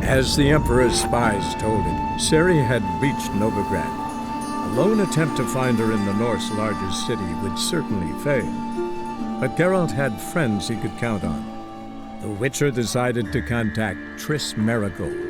As the Emperor's spies told him, Ciri had reached Novigrad. A lone attempt to find her in the North's largest city would certainly fail. But Geralt had friends he could count on. The Witcher decided to contact Triss Merigold.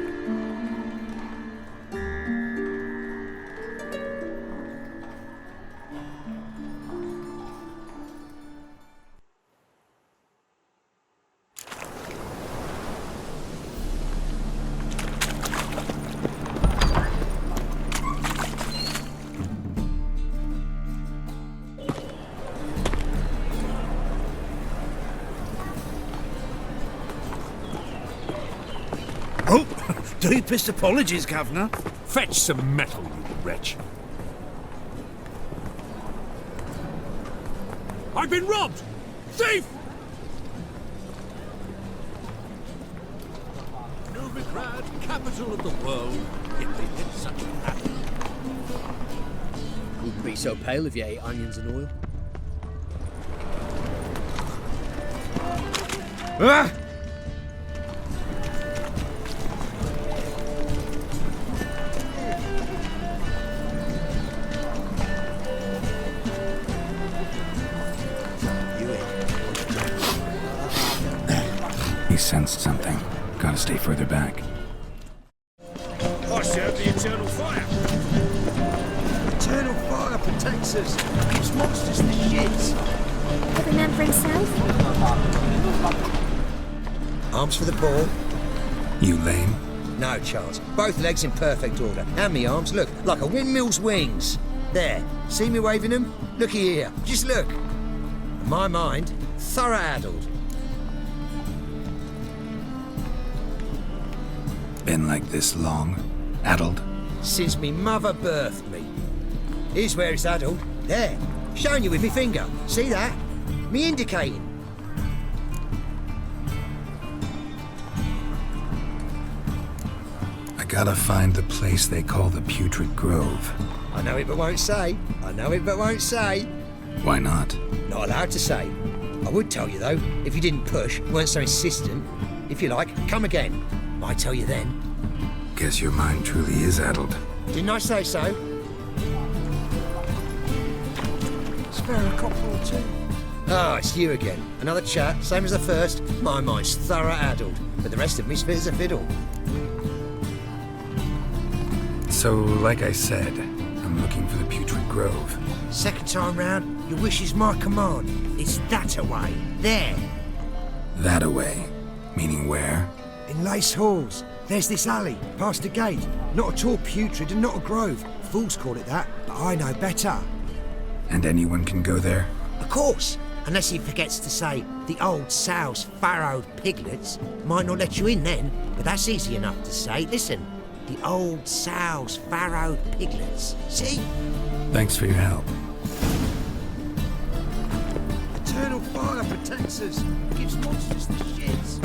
Oh, deepest apologies, Governor. Fetch some metal, you wretch. I've been robbed! Thief! Novigrad, capital of the world, yet they did such a happy. Wouldn't be so pale if you ate onions and oil. Ah! He sensed something. Gotta stay further back. I serve the eternal fire. Eternal fire protects us. Gives monsters the shits. Every man for himself? Arms for the ball. You lame? No chance. Both legs in perfect order. And me arms, look, like a windmill's wings. There. See me waving them? Looky here. Just look. My mind, thorough addled. Been like this long? Addled? Since me mother birthed me. Here's where it's addled. There. Showing you with me finger. See that? Me indicating. I gotta find the place they call the Putrid Grove. I know it but won't say. I know it but won't say. Why not? Not allowed to say. I would tell you though, if you didn't push, weren't so insistent. If you like, come again. Might tell you then. Guess your mind truly is addled. Didn't I say so? Spare a copper or two. Ah, it's you again. Another chat, same as the first. My mind's thorough addled, but the rest of me's fit as a fiddle. So, like I said, I'm looking for the Putrid Grove. Second time round, your wish is my command. It's that away. There. That away? Meaning where? In Lace Halls. There's this alley, past the gate. Not at all putrid and not a grove. Fools call it that, but I know better. And anyone can go there? Of course. Unless he forgets to say the old sow's farrowed piglets. Might not let you in then, but that's easy enough to say. Listen, the old sow's farrowed piglets. See? Thanks for your help. Eternal fire protects us. Gives monsters the shits.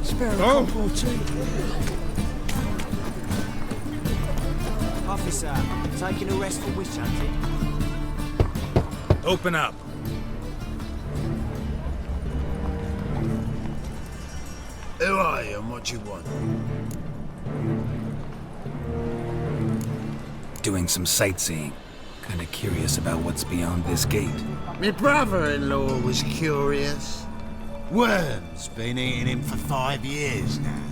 Spare a copper or two. Officer, taking arrest for witch hunting. Open up. Who are you and what you want? Doing some sightseeing. Kinda curious about what's beyond this gate. My brother-in-law was curious. Worm's been eating him for 5 years now.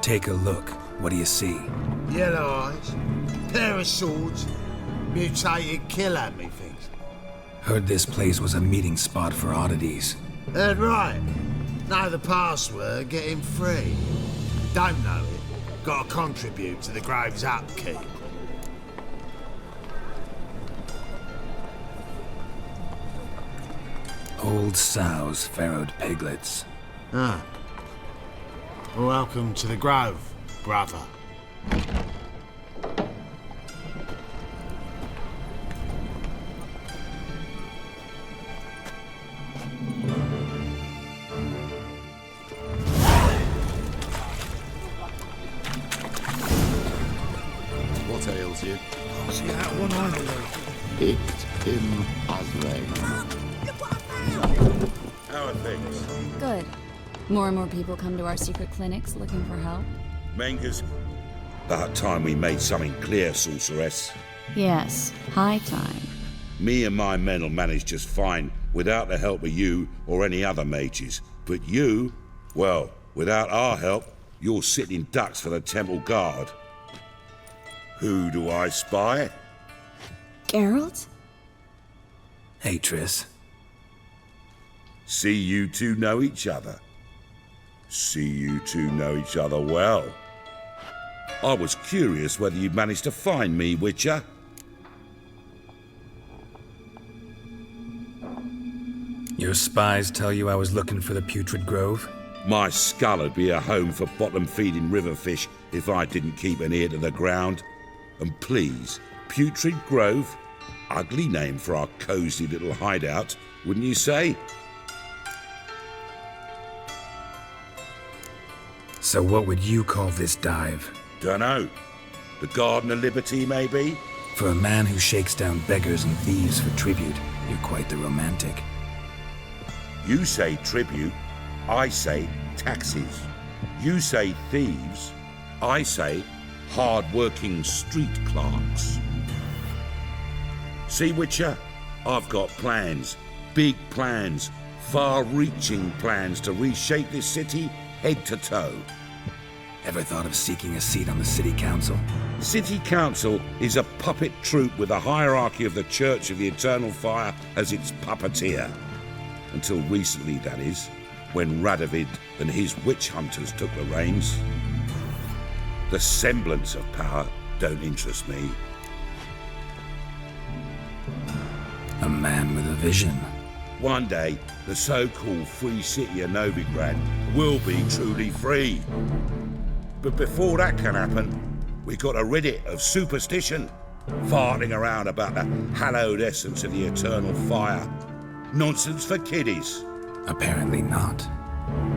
Take a look. What do you see? Yellow eyes, pair of swords, mutated killer, methinks. Heard this place was a meeting spot for oddities. Heard right. Know the password, get him free. Don't know it, gotta contribute to the Grove's upkeep. Old sows, farrowed piglets. Ah. Welcome to the Grove, brother. finds you. Can't see that one either, though. Hit him as rain. How are things? Good. More and more people come to our secret clinics looking for help. Mangas? About time we made something clear, sorceress. Yes, high time. Me and my men'll manage just fine without the help of you or any other mages. But you, well, without our help, you're sitting ducks for the temple guard. Who do I spy? Geralt? Hey, Triss. See you two know each other. See you two know each other well. I was curious whether you'd managed to find me, Witcher. Your spies tell you I was looking for the Putrid Grove? My skull would be a home for bottom-feeding river fish if I didn't keep an ear to the ground. And please, Putrid Grove? Ugly name for our cosy little hideout, wouldn't you say? So what would you call this dive? Dunno. The Garden of Liberty, maybe? For a man who shakes down beggars and thieves for tribute, you're quite the romantic. You say tribute, I say taxes. You say thieves, I say hard-working street clerks. See, Witcher, I've got plans, big plans, far-reaching plans to reshape this city head to toe. Ever thought of seeking a seat on the city council? City Council is a puppet troupe with a hierarchy of the Church of the Eternal Fire as its puppeteer. Until recently, that is, when Radovid and his witch hunters took the reins. The semblance of power don't interest me. A man with a vision. One day, the so-called free city of Novigrad will be truly free. But before that can happen, we got to rid it of superstition, farting around about the hallowed essence of the eternal fire. Nonsense for kiddies. Apparently not.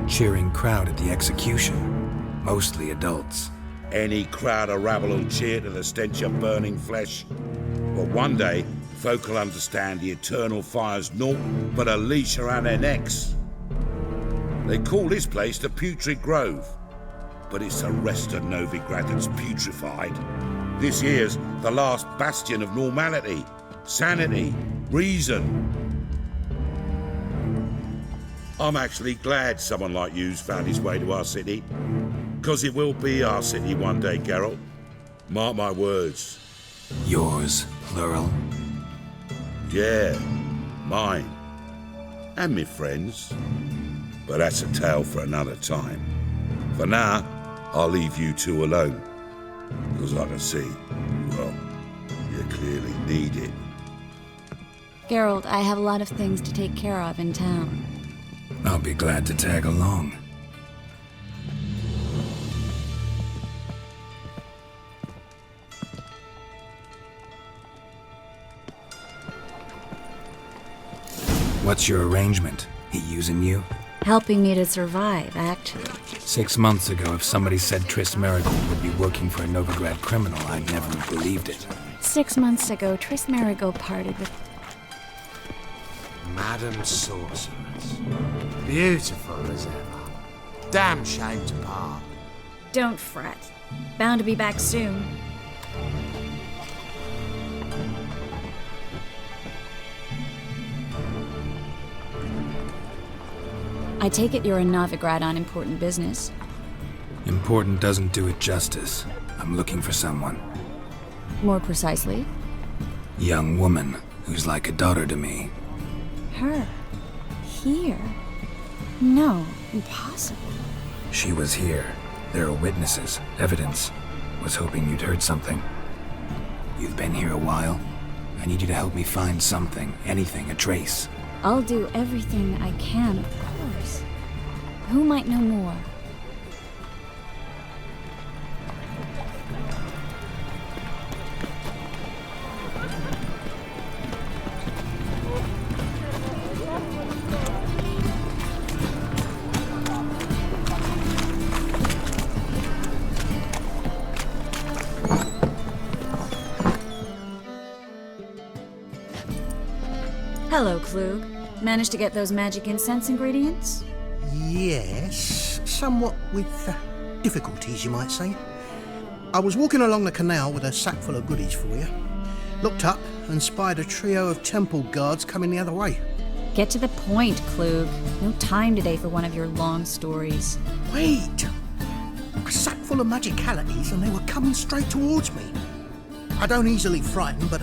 Cheering crowd at the execution. Mostly adults. Any crowd of rabble will cheer to the stench of burning flesh. But one day, folk will understand the eternal fire's naught but a leash around their necks. They call this place the Putrid Grove, but it's the rest of Novigrad that's putrefied. This here's the last bastion of normality, sanity, reason. I'm actually glad someone like you's found his way to our city. Because it will be our city one day, Geralt. Mark my words. Yours, plural. Yeah, mine. And me friends. But that's a tale for another time. For now, I'll leave you two alone. Because I can see, well, you clearly need it. Geralt, I have a lot of things to take care of in town. I'll be glad to tag along. What's your arrangement? He using you? Helping me to survive, actually. 6 months ago, if somebody said Triss Marigold would be working for a Novigrad criminal, I'd never have believed it. 6 months ago, Triss Marigold parted with... Madam Sorceress. Beautiful as ever. Damn shame to part. Don't fret. Bound to be back soon. I take it you're in Novigrad on important business. Important doesn't do it justice. I'm looking for someone. More precisely? Young woman who's like a daughter to me. Her? Here? No, impossible. She was here. There are witnesses, evidence. Was hoping you'd heard something. You've been here a while. I need you to help me find something, anything, a trace. I'll do everything I can, of course. Who might know more? Hello, Klug. Managed to get those magic incense ingredients? Yes, somewhat with difficulties, you might say. I was walking along the canal with a sack full of goodies for you. Looked up and spied a trio of temple guards coming the other way. Get to the point, Klug. No time today for one of your long stories. Wait! A sack full of magicalities and they were coming straight towards me. I don't easily frighten, but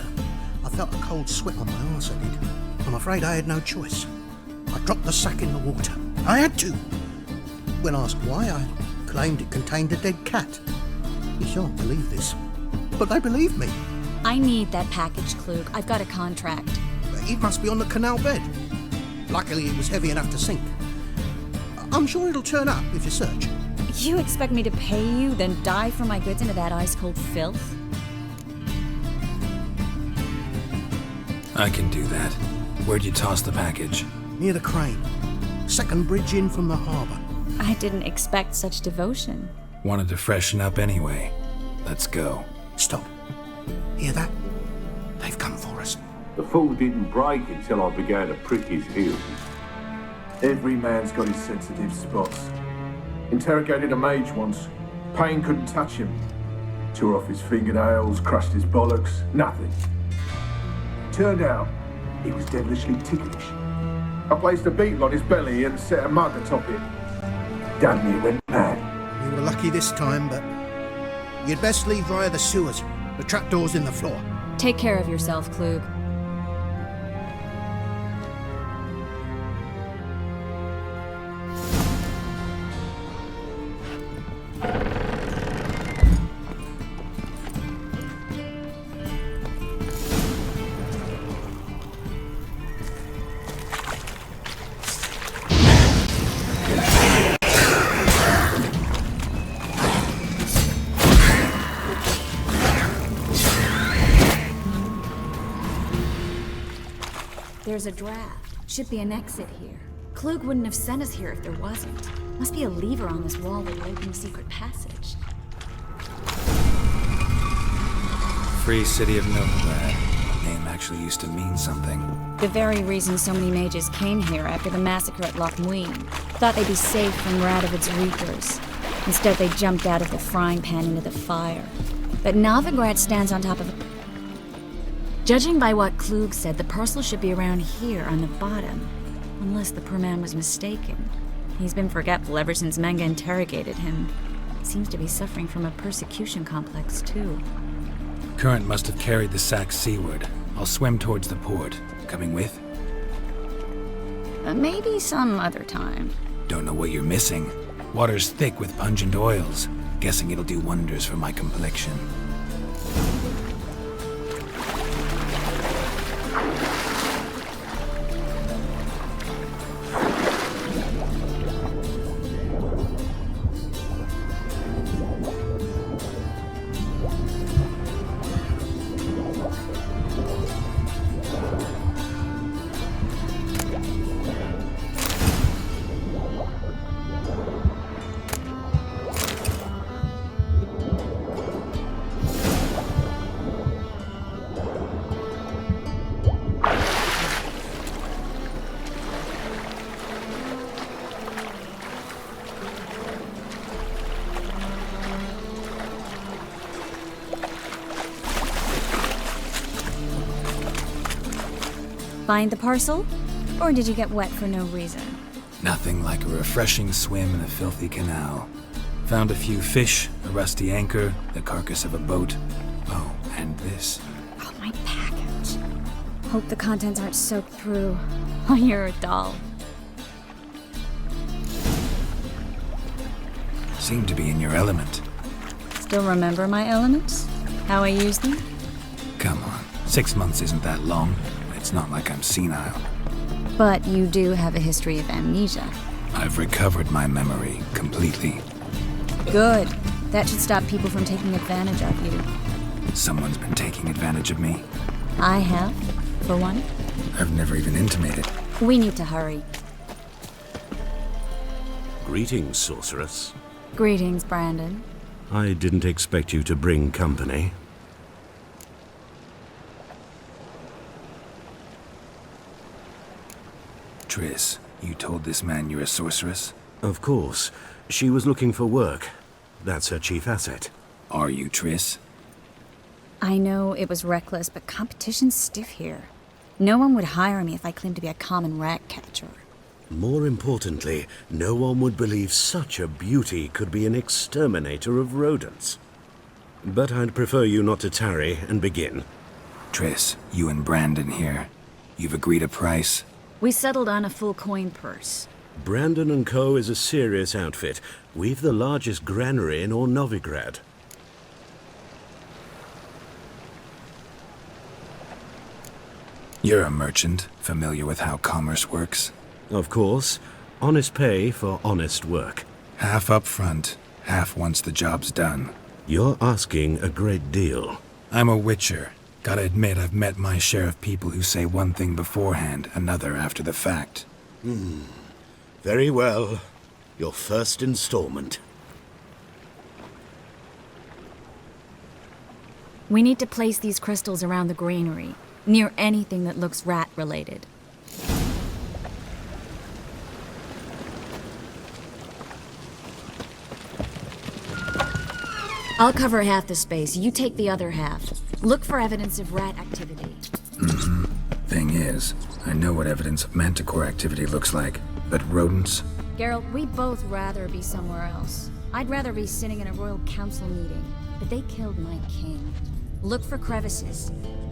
I felt a cold sweat on my arse, I did. I'm afraid I had no choice. I dropped the sack in the water. I had to. When asked why, I claimed it contained a dead cat. You shan't believe this, but they believed me. I need that package, Klug. I've got a contract. It must be on the canal bed. Luckily, it was heavy enough to sink. I'm sure it'll turn up if you search. You expect me to pay you, then dive for my goods into that ice-cold filth? I can do that. Where'd you toss the package? Near the crane. Second bridge in from the harbour. I didn't expect such devotion. Wanted to freshen up anyway. Let's go. Stop. Hear that? They've come for us. The fool didn't break until I began to prick his heels. Every man's got his sensitive spots. Interrogated a mage once. Pain couldn't touch him. Tore off his fingernails, crushed his bollocks, nothing. Turned out, he was devilishly ticklish. I placed a beetle on his belly and set a mug atop it. Damn near went mad. You were lucky this time, but you'd best leave via the sewers. The trapdoor's in the floor. Take care of yourself, Klug. There's a draft. Should be an exit here. Klug wouldn't have sent us here if there wasn't. Must be a lever on this wall that will open a secret passage. Free city of Novigrad. Name actually used to mean something. The very reason so many mages came here after the massacre at Loch Muin. Thought they'd be safe from Radovid's reapers. Instead, they jumped out of the frying pan into the fire. But Novigrad stands on top of a... Judging by what Klug said, the parcel should be around here on the bottom. Unless the poor man was mistaken. He's been forgetful ever since Manga interrogated him. Seems to be suffering from a persecution complex, too. Current must have carried the sack seaward. I'll swim towards the port. Coming with? Maybe some other time. Don't know what you're missing. Water's thick with pungent oils. Guessing it'll do wonders for my complexion. Find the parcel? Or did you get wet for no reason? Nothing like a refreshing swim in a filthy canal. Found a few fish, a rusty anchor, the carcass of a boat. Oh, and this. Oh, my package. Hope the contents aren't soaked through. Oh, you're a doll. Seem to be in your element. Still remember my elements? How I use them? Come on, 6 months isn't that long. It's not like I'm senile. But you do have a history of amnesia. I've recovered my memory completely. Good. That should stop people from taking advantage of you. Someone's been taking advantage of me. I have, for one. I've never even intimated. We need to hurry. Greetings, sorceress. Greetings, Brandon. I didn't expect you to bring company. Triss, you told this man you're a sorceress? Of course. She was looking for work. That's her chief asset. Are you Triss? I know it was reckless, but competition's stiff here. No one would hire me if I claimed to be a common rat catcher. More importantly, no one would believe such a beauty could be an exterminator of rodents. But I'd prefer you not to tarry and begin. Triss, you and Brandon here. You've agreed a price? We settled on a full coin purse. Brandon & Co. is a serious outfit. We've the largest granary in all Novigrad. You're a merchant, familiar with how commerce works? Of course. Honest pay for honest work. Half up front, half once the job's done. You're asking a great deal. I'm a witcher. Gotta admit, I've met my share of people who say one thing beforehand, another after the fact. Very well. Your first installment. We need to place these crystals around the granary, near anything that looks rat-related. I'll cover half the space, you take the other half. Look for evidence of rat activity. Thing is, I know what evidence of manticore activity looks like, but rodents? Geralt, we'd both rather be somewhere else. I'd rather be sitting in a royal council meeting, but they killed my king. Look for crevices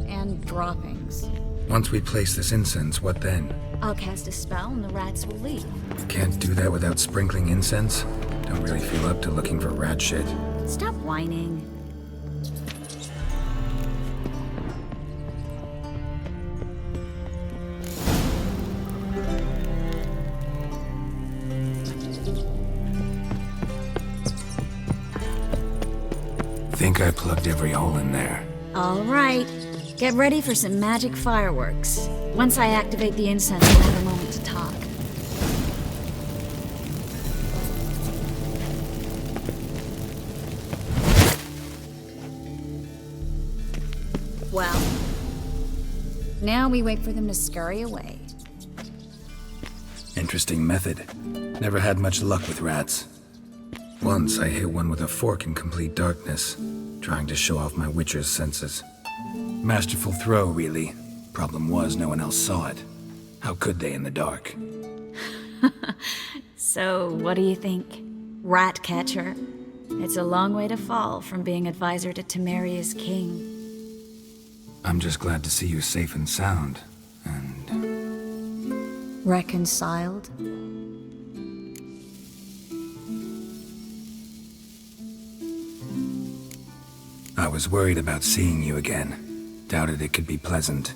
and droppings. Once we place this incense, what then? I'll cast a spell and the rats will leave. Can't do that without sprinkling incense? Don't really feel up to looking for rat shit. Stop whining. Think I plugged every hole in there. All right. Get ready for some magic fireworks. Once I activate the incense, we'll have a moment to talk. Well, now we wait for them to scurry away. Interesting method. Never had much luck with rats. Once I hit one with a fork in complete darkness, trying to show off my witcher's senses. Masterful throw, really. Problem was, no one else saw it. How could they in the dark? So, what do you think? Rat catcher? It's a long way to fall from being advisor to Temeria's king. I'm just glad to see you safe and sound, and... Reconciled? I was worried about seeing you again. Doubted it could be pleasant.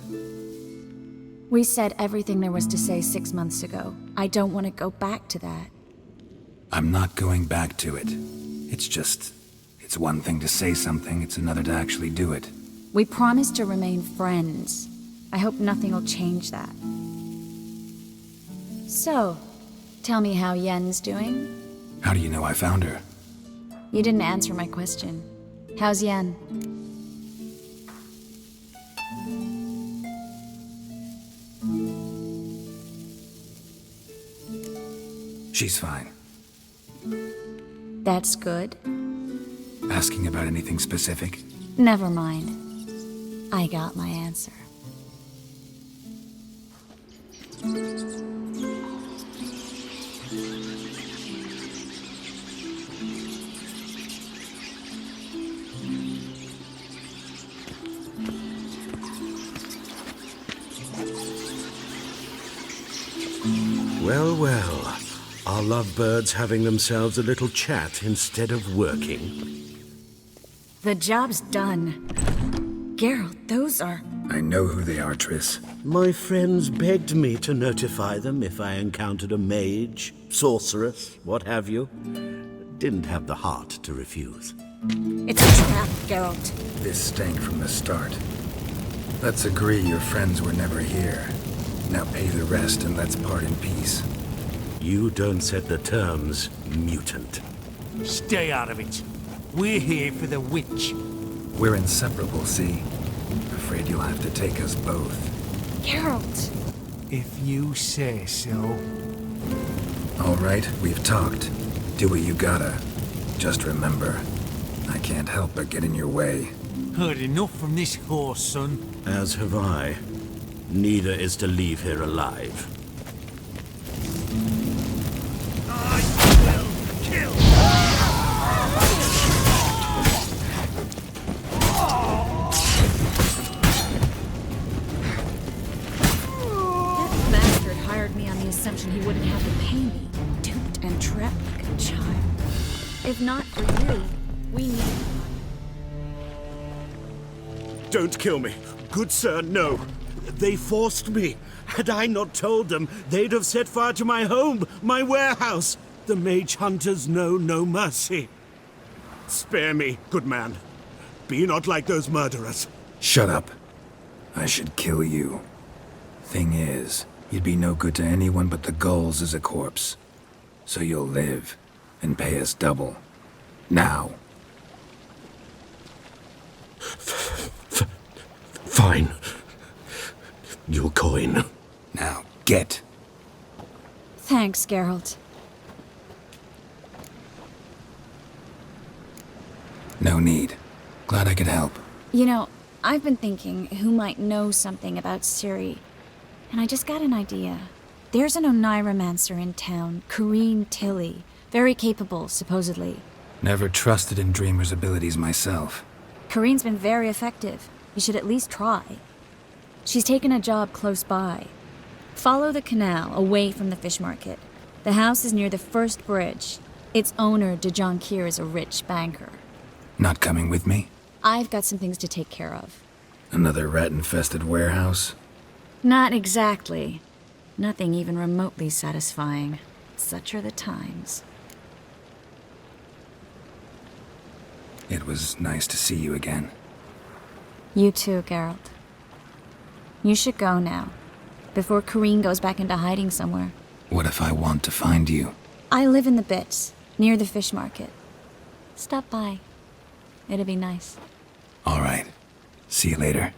We said everything there was to say 6 months ago. I don't want to go back to that. I'm not going back to it. It's one thing to say something, it's another to actually do it. We promised to remain friends. I hope nothing will change that. So, tell me how Yen's doing? How do you know I found her? You didn't answer my question. How's Yen? She's fine. That's good. Asking about anything specific? Never mind. I got my answer. Well, well. Our lovebirds having themselves a little chat instead of working. The job's done. Geralt, those are... I know who they are, Triss. My friends begged me to notify them if I encountered a mage, sorceress, what have you. Didn't have the heart to refuse. It's a trap, Geralt. This stank from the start. Let's agree your friends were never here. Now pay the rest and let's part in peace. You don't set the terms, mutant. Stay out of it. We're here for the witch. We're inseparable, see? Afraid you'll have to take us both. Geralt! If you say so. All right, we've talked. Do what you gotta. Just remember, I can't help but get in your way. Heard enough from this horse, son. As have I. Neither is to leave here alive. I will kill. That bastard hired me on the assumption he wouldn't have to pay me. Duped and trapped like a child. If not for you, we need... Don't kill me. Good sir, no. They forced me. Had I not told them, they'd have set fire to my home, my warehouse. The mage hunters know no mercy. Spare me, good man. Be not like those murderers. Shut up. I should kill you. Thing is, you'd be no good to anyone but the gulls as a corpse. So you'll live and pay us double. Now. Fine. Your coin. Now, get. Thanks, Geralt. No need. Glad I could help. You know, I've been thinking who might know something about Ciri, and I just got an idea. There's an Oneiromancer in town, Corrine Tilly. Very capable, supposedly. Never trusted in Dreamer's abilities myself. Corrine's been very effective. You should at least try. She's taken a job close by. Follow the canal away from the fish market. The house is near the first bridge. Its owner, Dejon Kier, is a rich banker. Not coming with me? I've got some things to take care of. Another rat-infested warehouse? Not exactly. Nothing even remotely satisfying. Such are the times. It was nice to see you again. You too, Geralt. You should go now, before Corrine goes back into hiding somewhere. What if I want to find you? I live in the Bits, near the fish market. Stop by. It'll be nice. All right. See you later.